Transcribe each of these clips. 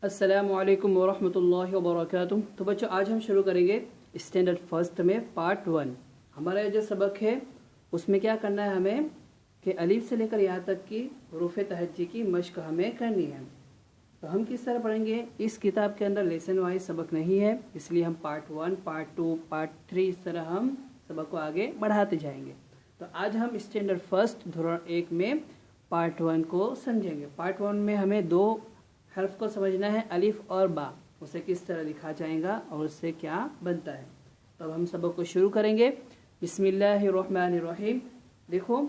अस्सलामुअलैकुम वरहमतुल्लाहि वबरकातुहू। तो बच्चों, आज हम शुरू करेंगे स्टैंडर्ड फर्स्ट में पार्ट 1। हमारा जो सबक है उसमें क्या करना है हमें कि अलीफ से लेकर यहाँ तक की हरूफ तहज्जी की मश्क हमें करनी है। तो हम किस तरह पढ़ेंगे, इस किताब के अंदर लेसन वाइज सबक नहीं है, इसलिए हम पार्ट 1, पार्ट 2, पार्ट 3 इस तरह हम सबक को आगे बढ़ाते जाएंगे। तो आज हम स्टैंडर्ड फर्स्ट धोरण 1 में पार्ट 1 को समझेंगे। पार्ट 1 में हमें दो हर्फ को समझना है, अलिफ और बा, उसे किस तरह लिखा जाएगा और उससे क्या बनता है। तो अब हम सबक को शुरू करेंगे। बिस्मिल्लाहिर्रहमानिर्रहीम। देखो,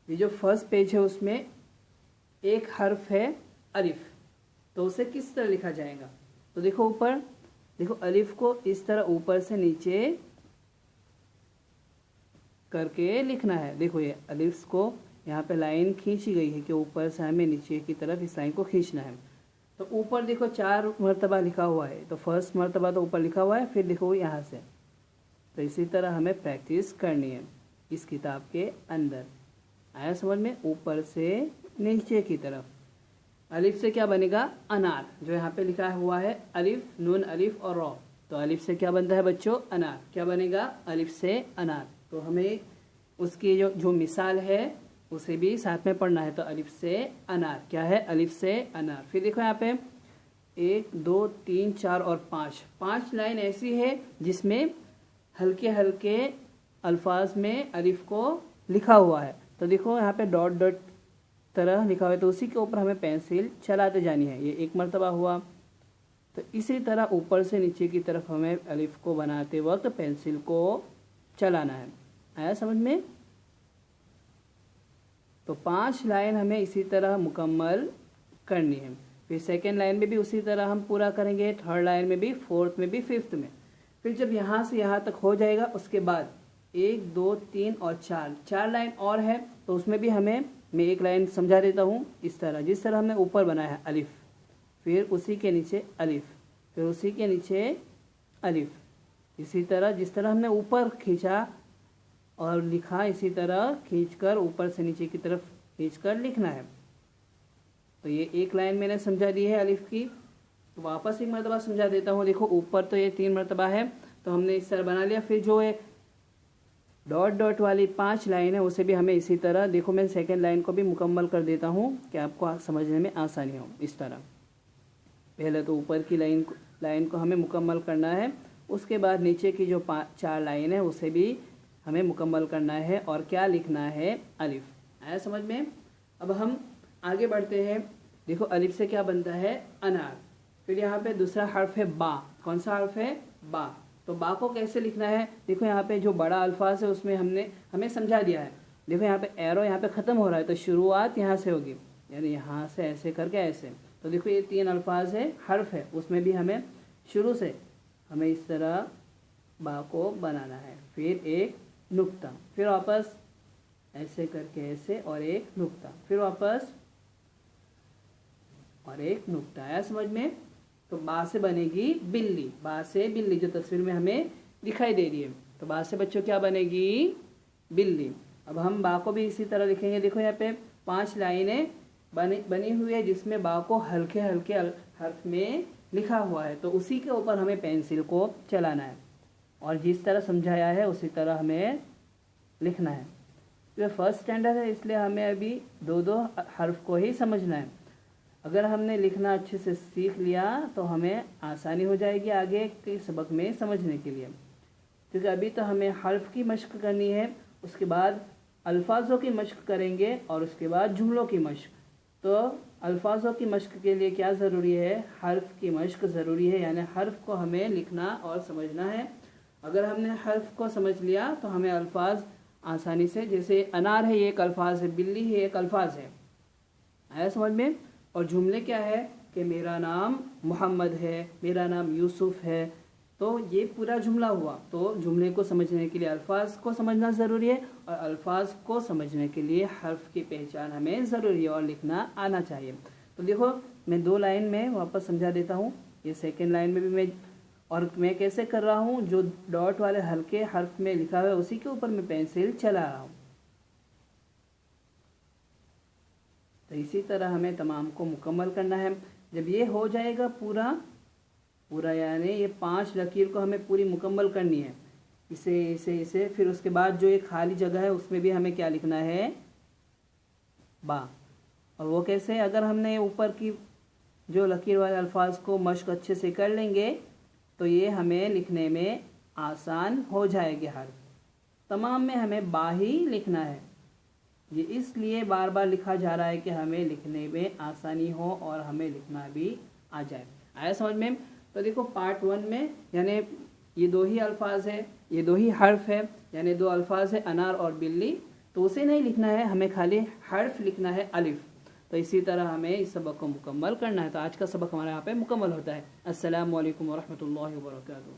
ये जो फर्स्ट पेज है उसमें एक हर्फ है अलिफ, तो उसे किस तरह लिखा जाएगा। तो देखो ऊपर, देखो अलिफ को इस तरह ऊपर से नीचे करके लिखना है। देखो ये अलिफ को यहाँ पे लाइन खींची गई है कि ऊपर से हमें नीचे की तरफ इस लाइन को खींचना है। तो ऊपर देखो 4 मरतबा लिखा हुआ है, तो फर्स्ट मरतबा तो ऊपर लिखा हुआ है, फिर लिखो यहाँ से। तो इसी तरह हमें प्रैक्टिस करनी है इस किताब के अंदर। आया समझ में? ऊपर से नीचे की तरफ। अलिफ से क्या बनेगा? अनार। जो यहाँ पे लिखा हुआ है अलिफ, नून, अलिफ और रॉ, तो अलिफ से क्या बनता है बच्चों? अनार। क्या बनेगा? अलिफ से अनार। तो हमें उसकी जो मिसाल है उसे भी साथ में पढ़ना है। तो अलिफ से अनार क्या है? अलिफ से अनार। फिर देखो यहाँ पे 1, 2, 3, 4 और 5 लाइन ऐसी है जिसमें हल्के हल्के अल्फाज में अलिफ को लिखा हुआ है। तो देखो यहाँ पे डॉट डॉट तरह लिखा हुआ है, तो उसी के ऊपर हमें पेंसिल चलाते जानी है। ये एक मरतबा हुआ। तो इसी तरह ऊपर से नीचे की तरफ हमें अलिफ को बनाते वक्त पेंसिल को चलाना है। आया समझ में? तो 5 लाइन हमें इसी तरह मुकम्मल करनी है। फिर सेकेंड लाइन में भी उसी तरह हम पूरा करेंगे, थर्ड लाइन में भी, फोर्थ में भी, फिफ्थ में। फिर जब यहाँ से यहाँ तक हो जाएगा उसके बाद 1, 2, 3 और 4 लाइन और है, तो उसमें भी हमें, मैं एक लाइन समझा देता हूँ इस तरह, जिस तरह हमने ऊपर बनाया है अलिफ, फिर उसी के नीचे अलिफ, फिर उसी के नीचे अलिफ, इसी तरह जिस तरह हमने ऊपर खींचा और लिखा, इसी तरह खींचकर ऊपर से नीचे की तरफ खींचकर लिखना है। तो ये एक लाइन मैंने समझा दी है अलिफ की। तो वापस एक मरतबा समझा देता हूँ। देखो ऊपर तो ये 3 मरतबा है, तो हमने इस तरह बना लिया। फिर जो है डॉट डॉट वाली 5 लाइन है उसे भी हमें इसी तरह, देखो मैं सेकेंड लाइन को भी मुकम्मल कर देता हूँ कि आपको समझने में आसानी हो। इस तरह पहले तो ऊपर की लाइन को हमें मुकम्मल करना है, उसके बाद नीचे की जो 4 लाइन है उसे भी हमें मुकम्मल करना है। और क्या लिखना है? अलिफ। आया समझ में? अब हम आगे बढ़ते हैं। देखो अलिफ से क्या बनता है? अनार। फिर यहाँ पे दूसरा हर्फ है बा। कौन सा हर्फ है? बा। तो बा को कैसे लिखना है? देखो यहाँ पे जो बड़ा अल्फाज है उसमें हमें समझा दिया है। देखो यहाँ पे एरो यहाँ पे ख़त्म हो रहा है, तो शुरुआत यहाँ से होगी, यानी यहाँ से ऐसे करके ऐसे। तो देखो ये 3 अल्फाज है, हर्फ है, उसमें भी हमें शुरू से हमें इस तरह बा को बनाना है। फिर एक नुक्ता, फिर वापस ऐसे करके ऐसे और एक नुक्ता, फिर वापस और एक नुक्ता। आया समझ में? तो बा से बनेगी बिल्ली। बा से बिल्ली, जो तस्वीर में हमें दिखाई दे रही है। तो बा से बच्चों क्या बनेगी? बिल्ली। अब हम बा को भी इसी तरह लिखेंगे। देखो यहाँ पे 5 लाइनें बनी हुई है जिसमें बा को हल्के हल्के हर्फ में लिखा हुआ है, तो उसी के ऊपर हमें पेंसिल को चलाना है और जिस तरह समझाया है उसी तरह हमें लिखना है। तो फर्स्ट स्टैंडर्ड है, इसलिए हमें अभी 2-2 हर्फ को ही समझना है। अगर हमने लिखना अच्छे से सीख लिया तो हमें आसानी हो जाएगी आगे के सबक में समझने के लिए, क्योंकि अभी तो हमें हर्फ की मश्क करनी है, उसके बाद अल्फाजों की मश्क करेंगे और उसके बाद जुमलों की मश्क। तो अल्फाजों की मश्क के लिए क्या ज़रूरी है? हर्फ की मश्क ज़रूरी है, यानी हर्फ को हमें लिखना और समझना है। अगर हमने हर्फ को समझ लिया तो हमें अल्फाज आसानी से, जैसे अनार है ये एक अल्फाज है, बिल्ली है एक अल्फाज है। आया समझ में? और जुमले क्या है कि मेरा नाम मोहम्मद है, मेरा नाम यूसुफ है, तो ये पूरा जुमला हुआ। तो जुमले को समझने के लिए अल्फाज को समझना ज़रूरी है और अल्फाज को समझने के लिए हर्फ की पहचान हमें ज़रूरी है और लिखना आना चाहिए। तो देखो मैं 2 लाइन में वापस समझा देता हूँ। ये सेकेंड लाइन में भी मैं कैसे कर रहा हूँ, जो डॉट वाले हल्के हर्फ में लिखा हुआ है उसी के ऊपर मैं पेंसिल चला रहा हूँ। तो इसी तरह हमें तमाम को मुकम्मल करना है। जब ये हो जाएगा पूरा पूरा, यानी ये 5 लकीर को हमें पूरी मुकम्मल करनी है, इसे इसे इसे। फिर उसके बाद जो ये खाली जगह है उसमें भी हमें क्या लिखना है, बा। और वो कैसे, अगर हमने ऊपर की जो लकीर वाले अल्फाज को मश्क अच्छे से कर लेंगे तो ये हमें लिखने में आसान हो जाएगी। हर्फ तमाम में हमें बा ही लिखना है, ये इसलिए बार बार लिखा जा रहा है कि हमें लिखने में आसानी हो और हमें लिखना भी आ जाए। आया समझ में? तो देखो पार्ट 1 में यानी ये 2 ही अल्फाज है, ये 2 ही हर्फ है, यानी 2 अल्फाज है अनार और बिल्ली, तो उसे नहीं लिखना है, हमें खाली हर्फ लिखना है अलिफ। तो इसी तरह हमें इस सबक को मुकम्मल करना है। तो आज का सबक हमारे यहाँ पे मुकम्मल होता है। अस्सलामु अलैकुम वरहमतुल्लाहि वबरकातुहू।